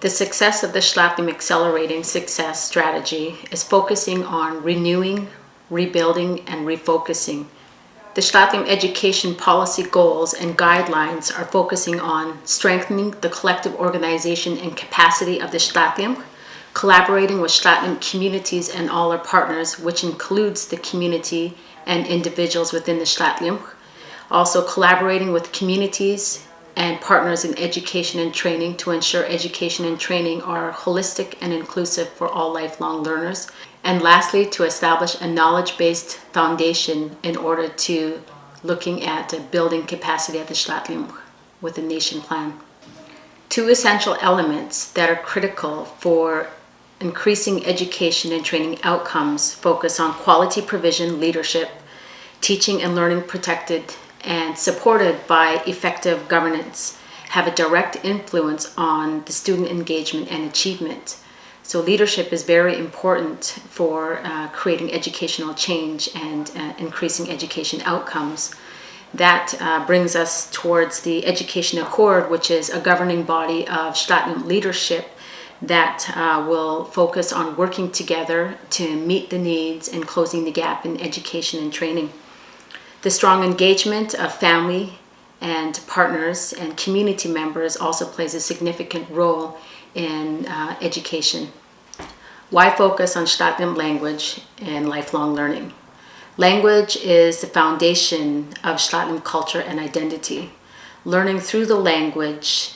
The success of the Sútikten Accelerating Success strategy is focusing on renewing, rebuilding, and refocusing. The Sútikten education policy goals and guidelines are focusing on strengthening the collective organization and capacity of the Sútikten, collaborating with Sútikten communities and all our partners, which includes the community and individuals within the Sútikten. Also collaborating with communities and partners in education and training to ensure education and training are holistic and inclusive for all lifelong learners. And lastly, to establish a knowledge-based foundation in order to looking at building capacity at the Sútikten with a nation plan. Two essential elements that are critical for increasing education and training outcomes focus on quality provision leadership, teaching and learning protected and supported by effective governance, have a direct influence on the student engagement and achievement. So leadership is very important for creating educational change and increasing education outcomes. That brings us towards the Education Accord, which is a governing body of Sútikten leadership that will focus on working together to meet the needs and closing the gap in education and training. The strong engagement of family and partners and community members also plays a significant role in education. Why focus on Sútikten language and lifelong learning? Language is the foundation of Sútikten culture and identity. Learning through the language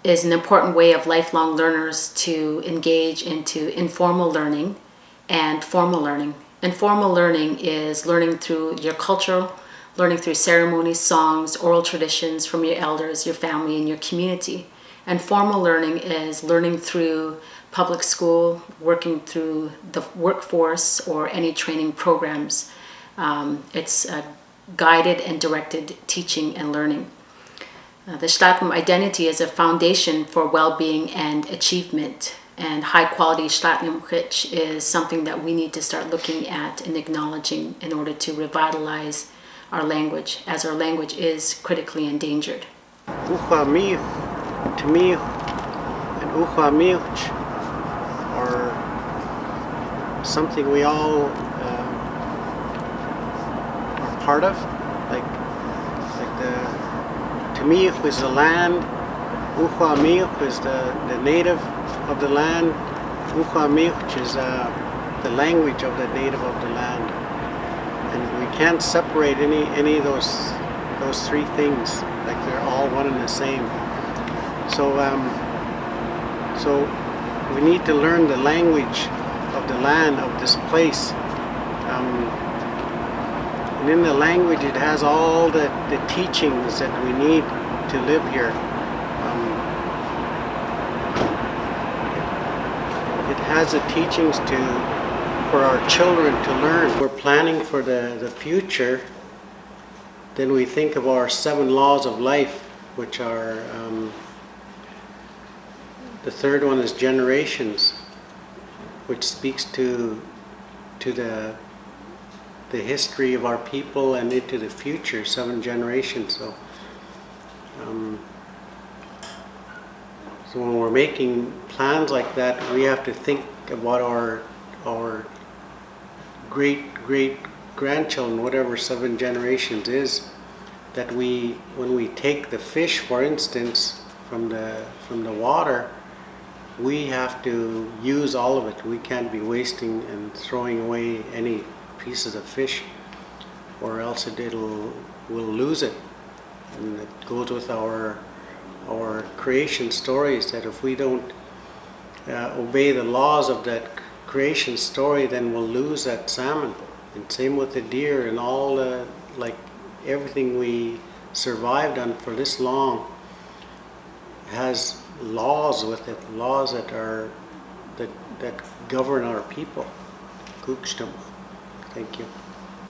is an important way of lifelong learners to engage into informal learning and formal learning. Informal learning is learning through your culture, learning through ceremonies, songs, oral traditions from your elders, your family, and your community. And formal learning is learning through public school, working through the workforce, or any training programs. It's guided and directed teaching and learning. The Sútikten identity is a foundation for well-being and achievement. And high-quality Sútikten, which is something that we need to start looking at and acknowledging in order to revitalize our language, as our language is critically endangered. Uchamich, Tmich, and Uchamich are something we all are part of. Like the Tmich is the land, Uchamich is the native of the land, Uchamich is the language of the native of the land, and we can't separate any of those three things. Like they're all one and the same. So we need to learn the language of the land of this place, and in the language it has all the teachings that we need to live here. It has the teachings for our children to learn. We're planning for the future. Then we think of our 7 laws of life, which are the third one is generations, which speaks to the history of our people and into the future, 7 generations. So when we're making plans like that, we have to think about our great grandchildren, whatever 7 generations is, that when we take the fish, for instance, from the water, we have to use all of it. We can't be wasting and throwing away any pieces of fish, or else we'll lose it. And it goes with our creation stories, that if we don't obey the laws of that creation story, then we'll lose that salmon. And same with the deer and all everything we survived on for this long has laws with it, laws that govern our people. Thank you.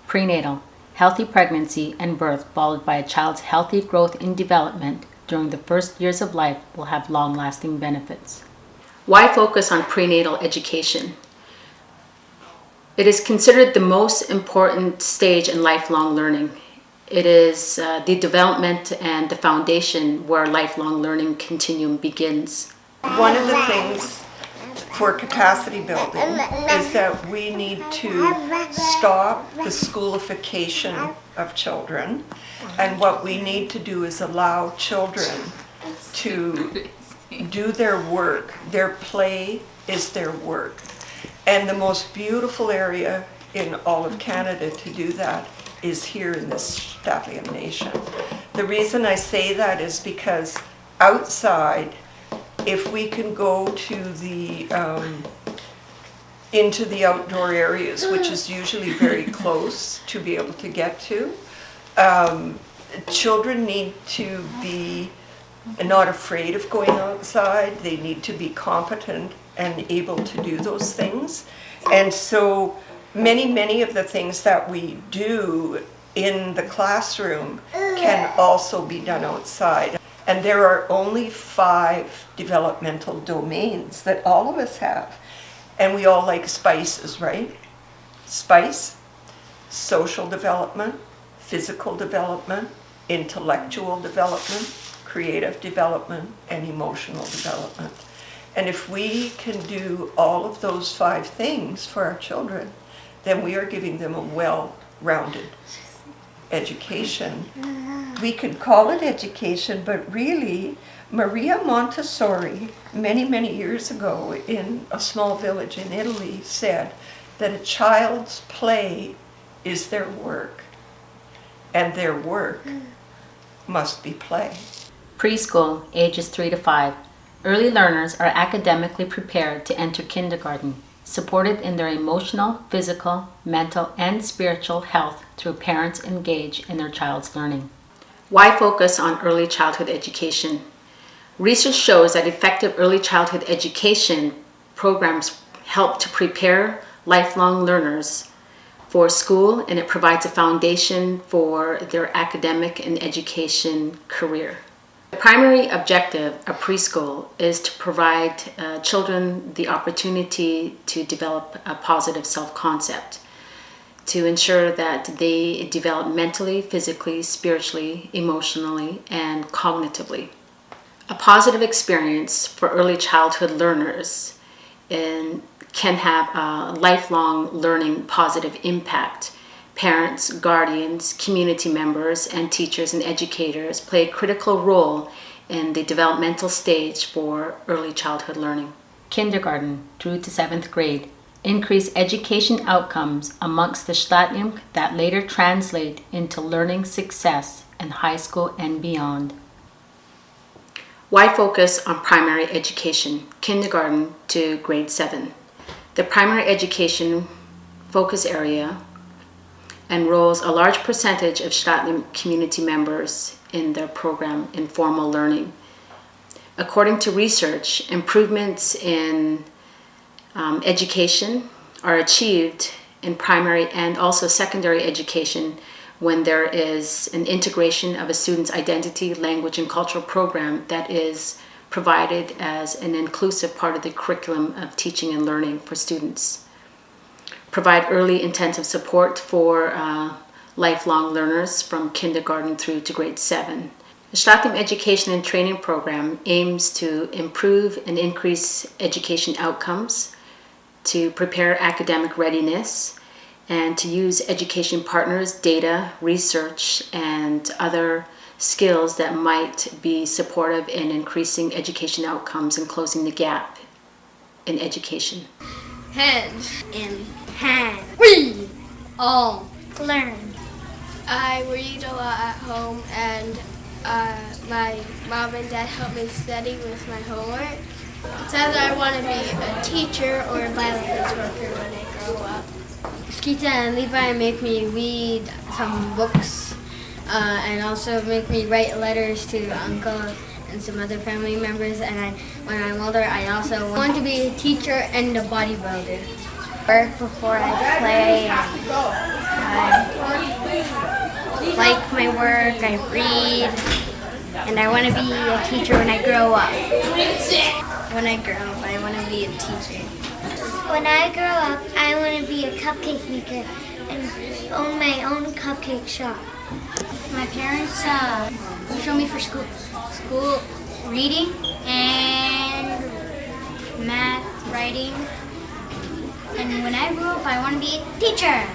Prenatal, healthy pregnancy and birth followed by a child's healthy growth and development during the first years of life will have long-lasting benefits. Why focus on prenatal education? It is considered the most important stage in lifelong learning. It is the development and the foundation where lifelong learning continuum begins. One of the things for capacity building is that we need to stop the schoolification of children, and what we need to do is allow children to do their work. Their play is their work. And the most beautiful area in all of Canada to do that is here in this St'át'imc Nation. The reason I say that is because outside, if we can go to the into the outdoor areas, which is usually very close to be able to get to, children need to be not afraid of going outside. They need to be competent and able to do those things. And so many of the things that we do in the classroom can also be done outside. And there are only 5 developmental domains that all of us have. And we all like spices, right? Spice, social development, physical development, intellectual development, creative development, and emotional development. And if we can do all of those 5 things for our children, then we are giving them a well-rounded education. We could call it education, but really, Maria Montessori, many years ago in a small village in Italy, said that a child's play is their work, and their work must be play. Preschool, ages 3 to 5. Early learners are academically prepared to enter kindergarten, supported in their emotional, physical, mental, and spiritual health through parents engaged in their child's learning. Why focus on early childhood education? Research shows that effective early childhood education programs help to prepare lifelong learners for school, and it provides a foundation for their academic and education career. The primary objective of preschool is to provide children the opportunity to develop a positive self-concept, to ensure that they develop mentally, physically, spiritually, emotionally, and cognitively. A positive experience for early childhood learners can have a lifelong learning positive impact. Parents, guardians, community members, and teachers and educators play a critical role in the developmental stage for early childhood learning. Kindergarten through to 7th grade. Increase education outcomes amongst the St'át'imc that later translate into learning success in high school and beyond. Why focus on primary education, kindergarten to grade 7? The primary education focus area enrolls a large percentage of St'át'imc community members in their program in formal learning. According to research, improvements in education are achieved in primary and also secondary education when there is an integration of a student's identity, language, and cultural program that is provided as an inclusive part of the curriculum of teaching and learning for students. Provide early intensive support for lifelong learners from kindergarten through to grade 7. The St'át'imc Education and Training Program aims to improve and increase education outcomes, to prepare academic readiness, and to use education partners, data, research, and other skills that might be supportive in increasing education outcomes and closing the gap in education. Head in hand. We all learn. I read a lot at home, and my mom and dad help me study with my homework. It says I want to be a teacher or a bioethics worker when I grow up. Skeeta and Levi make me read some books and also make me write letters to Uncle and some other family members. And when I'm older, I also want to be a teacher and a bodybuilder. Work before I play. I like my work. I read. And I want to be a teacher when I grow up. When I grow up, I want to be a teacher. When I grow up, I want to be a cupcake maker and own my own cupcake shop. My parents show me for school reading and math, writing, and when I grow up, I want to be a teacher.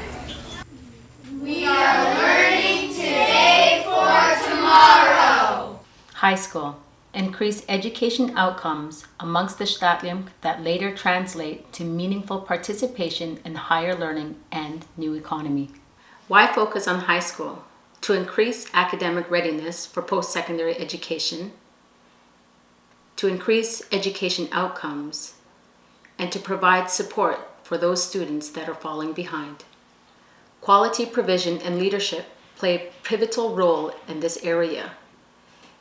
We are learning today for tomorrow. High school. Increase education outcomes amongst the Stadtliam that later translate to meaningful participation in higher learning and new economy. Why focus on high school? To increase academic readiness for post-secondary education, to increase education outcomes, and to provide support for those students that are falling behind. Quality provision and leadership play a pivotal role in this area.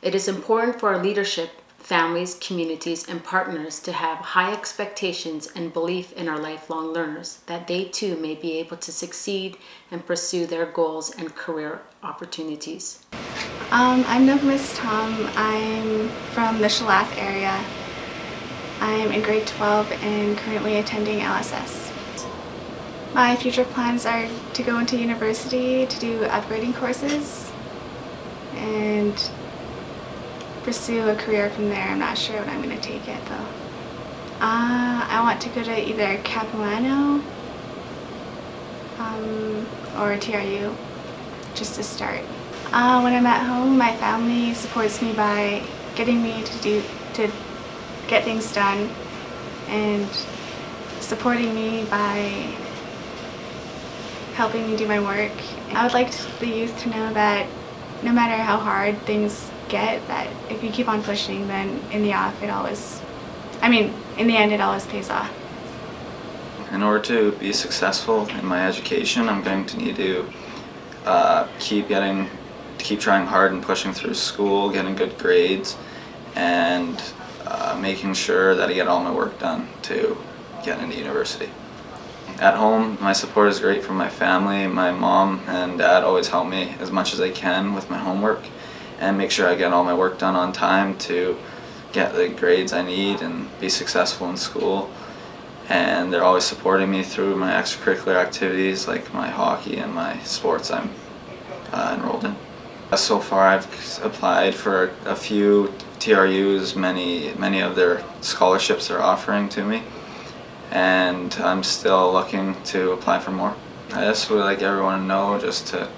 It is important for our leadership, families, communities, and partners to have high expectations and belief in our lifelong learners, that they too may be able to succeed and pursue their goals and career opportunities. I'm Miss Tom. I'm from the Shalath area. I'm in grade 12 and currently attending LSS. My future plans are to go into university to do upgrading courses and pursue a career from there. I'm not sure what I'm going to take it though. I want to go to either Capilano or TRU just to start. When I'm at home, my family supports me by getting me to get things done and supporting me by helping me do my work. I would like the youth to know that no matter how hard things get, that if you keep on pushing, then in the end it always pays off. In order to be successful in my education, I'm going to need to keep trying hard and pushing through school, getting good grades, and making sure that I get all my work done to get into university. At home, my support is great from my family. My mom and dad always help me as much as they can with my homework and make sure I get all my work done on time to get the grades I need and be successful in school. And they're always supporting me through my extracurricular activities like my hockey and my sports I'm enrolled in. So far I've applied for a few TRUs, many of their scholarships are offering to me, and I'm still looking to apply for more. I just would like everyone to know just to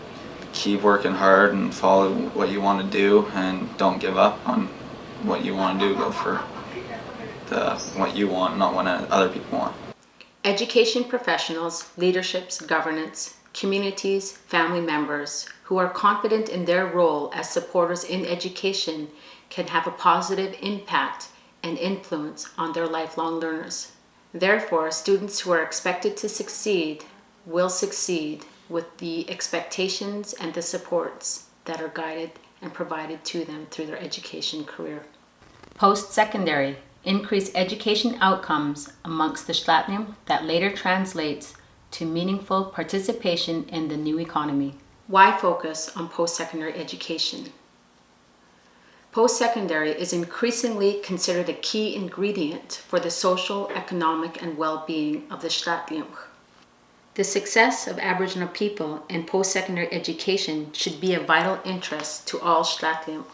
keep working hard and follow what you want to do and don't give up on what you want to do. Go for what you want, not what other people want. Education professionals, leaderships, governance, communities, family members who are confident in their role as supporters in education can have a positive impact and influence on their lifelong learners. Therefore, students who are expected to succeed will succeed with the expectations and the supports that are guided and provided to them through their education career. Post-secondary, increase education outcomes amongst the Stadtliam that later translates to meaningful participation in the new economy. Why focus on post-secondary education? Post-secondary is increasingly considered a key ingredient for the social, economic, and well-being of the Stadtliam. The success of Aboriginal people in post-secondary education should be a vital interest to all Stadtliam.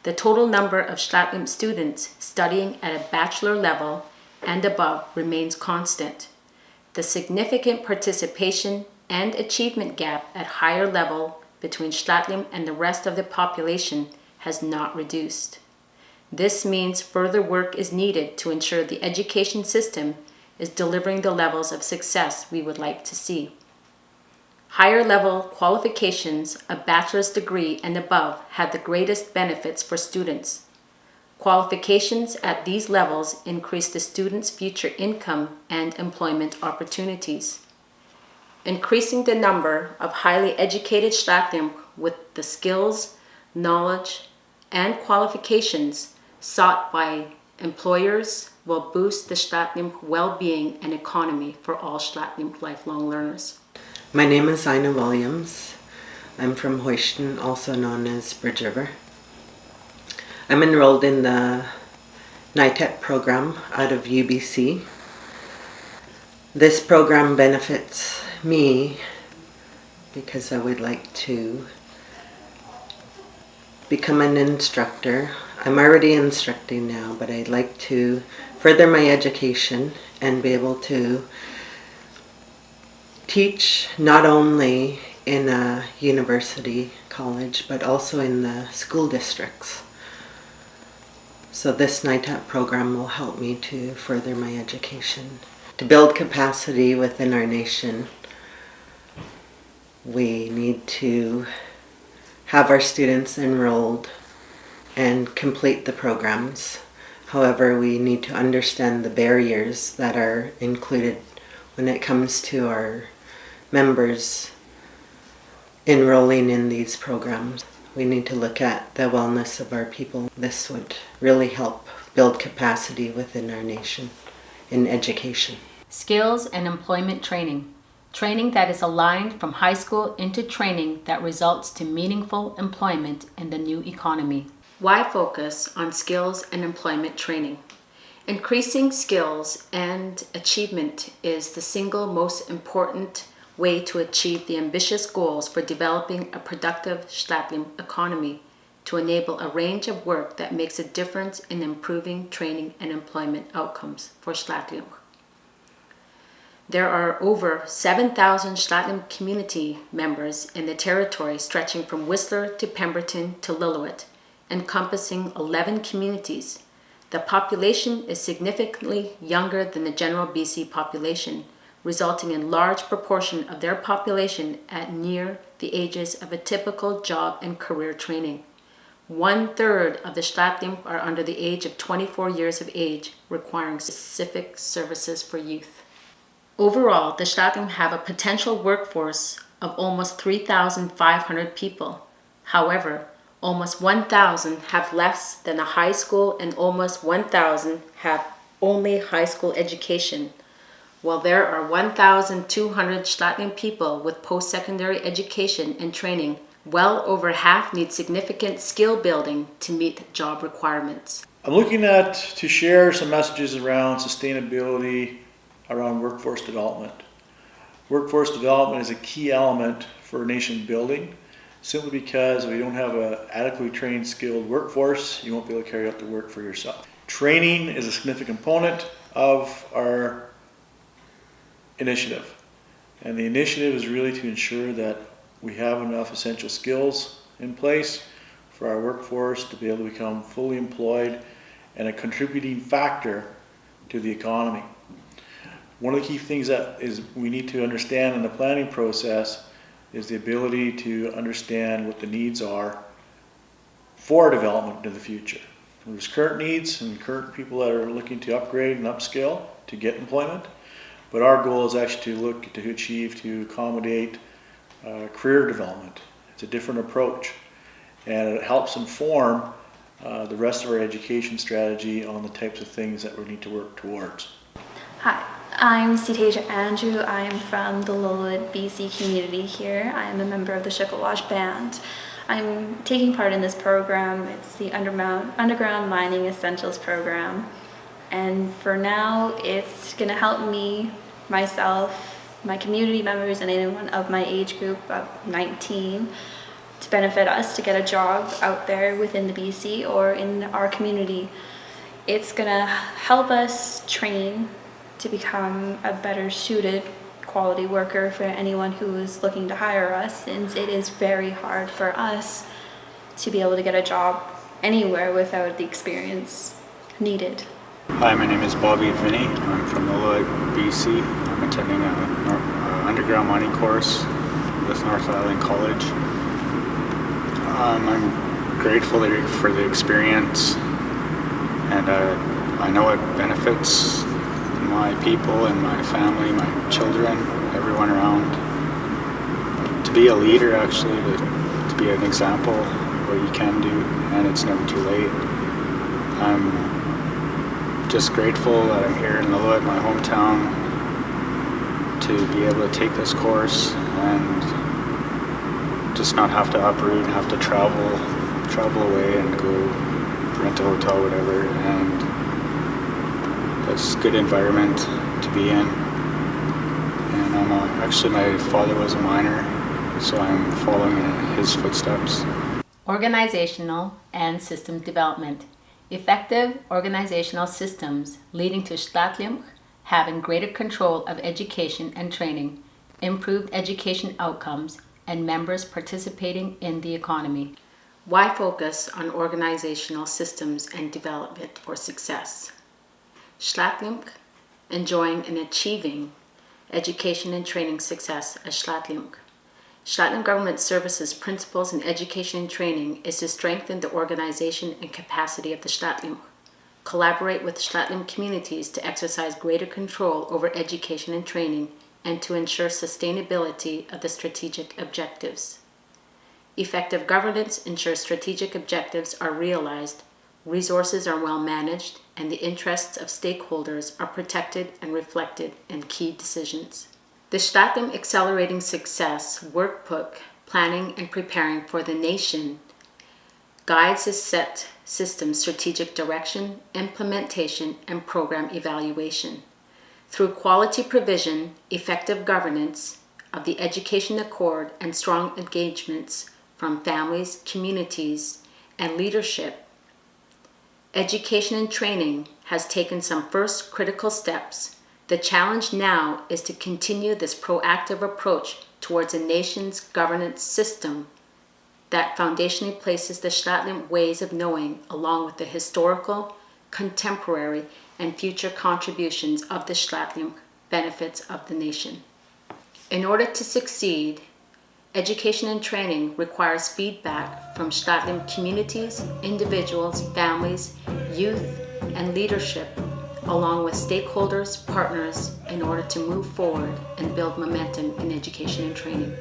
The total number of Stadtliam students studying at a bachelor level and above remains constant. The significant participation and achievement gap at higher level between Stadtliam and the rest of the population has not reduced. This means further work is needed to ensure the education system is delivering the levels of success we would like to see. Higher level qualifications, a bachelor's degree and above, have the greatest benefits for students. Qualifications at these levels increase the student's future income and employment opportunities. Increasing the number of highly educated Stadtliam with the skills, knowledge, and qualifications sought by employers will boost the Stadtliam well-being and economy for all Stadtliam lifelong learners. My name is Ina Williams. I'm from Houston, also known as Bridge River. I'm enrolled in the NITEP program out of UBC. This program benefits me because I would like to become an instructor. I'm already instructing now, but I'd like to further my education and be able to teach not only in a university college but also in the school districts. So this NITAP program will help me to further my education. To build capacity within our nation, we need to have our students enrolled and complete the programs. However, we need to understand the barriers that are included when it comes to our members enrolling in these programs. We need to look at the wellness of our people. This would really help build capacity within our nation in education. Skills and employment training. Training that is aligned from high school into training that results to meaningful employment in the new economy. Why focus on skills and employment training? Increasing skills and achievement is the single most important way to achieve the ambitious goals for developing a productive St'át'imc economy to enable a range of work that makes a difference in improving training and employment outcomes for St'át'imc. There are over 7,000 St'át'imc community members in the territory stretching from Whistler to Pemberton to Lillooet, encompassing 11 communities. The population is significantly younger than the general BC population, resulting in large proportion of their population at near the ages of a typical job and career training. 1/3 of the St'át'imc are under the age of 24 years of age, requiring specific services for youth. Overall, the St'át'imc have a potential workforce of almost 3,500 people. However, almost 1,000 have less than a high school and almost 1,000 have only high school education. While there are 1,200 St'át'imc people with post-secondary education and training, well over half need significant skill building to meet job requirements. I'm looking to share some messages around sustainability, around workforce development. Workforce development is a key element for nation building, simply because if you don't have an adequately trained, skilled workforce, you won't be able to carry out the work for yourself. Training is a significant component of our initiative. And the initiative is really to ensure that we have enough essential skills in place for our workforce to be able to become fully employed and a contributing factor to the economy. One of the key things that we need to understand in the planning process is the ability to understand what the needs are for development in the future. There's current needs and current people that are looking to upgrade and upskill to get employment, but our goal is actually to accommodate career development. It's a different approach, and it helps inform the rest of our education strategy on the types of things that we need to work towards. Hi, I'm Sitasia Andrew. I am from the Lillooet, BC community here. I am a member of the Chippewash Band. I'm taking part in this program. It's the Underground Mining Essentials program. And for now, it's going to help me, myself, my community members, and anyone of my age group of 19 to benefit us to get a job out there within the BC or in our community. It's going to help us train to become a better suited quality worker for anyone who is looking to hire us, since it is very hard for us to be able to get a job anywhere without the experience needed. Hi, my name is Bobby Vinny. I'm from Lillooet, BC. I'm attending an underground mining course with North Island College. I'm grateful for the experience, and I know it benefits my people and my family, my children, everyone around. To be a leader, actually, to be an example of what you can do, and it's never too late. I'm just grateful that I'm here in Lillooet, my hometown, to be able to take this course and just not have to uproot, have to travel away and go rent a hotel, whatever, and it's a good environment to be in. And actually my father was a miner, so I'm following in his footsteps. Organizational and system development. Effective organizational systems leading to Stadtlimch having greater control of education and training, improved education outcomes, and members participating in the economy. Why focus on organizational systems and development for success? Stadtlimch enjoying and achieving education and training success as Stadtlimch. Stadtlimch Government Services principles in education and training is to strengthen the organization and capacity of the Stadtlimch, collaborate with Stadtlimch communities to exercise greater control over education and training, and to ensure sustainability of the strategic objectives. Effective governance ensures strategic objectives are realized, resources are well managed, and the interests of stakeholders are protected and reflected in key decisions. The Stadtlimch Accelerating Success Workbook, Planning and Preparing for the Nation, guides the set system's strategic direction, implementation, and program evaluation. Through quality provision, effective governance of the education accord, and strong engagements from families, communities, and leadership, education and training has taken some first critical steps. The challenge now is to continue this proactive approach towards a nation's governance system that foundationally places the Stadtlimch ways of knowing along with the historical, contemporary, and future contributions of the Stadtlimch benefits of the nation. In order to succeed, education and training requires feedback from Stadtlimch communities, individuals, families, youth, and leadership, along with stakeholders, partners, in order to move forward and build momentum in education and training.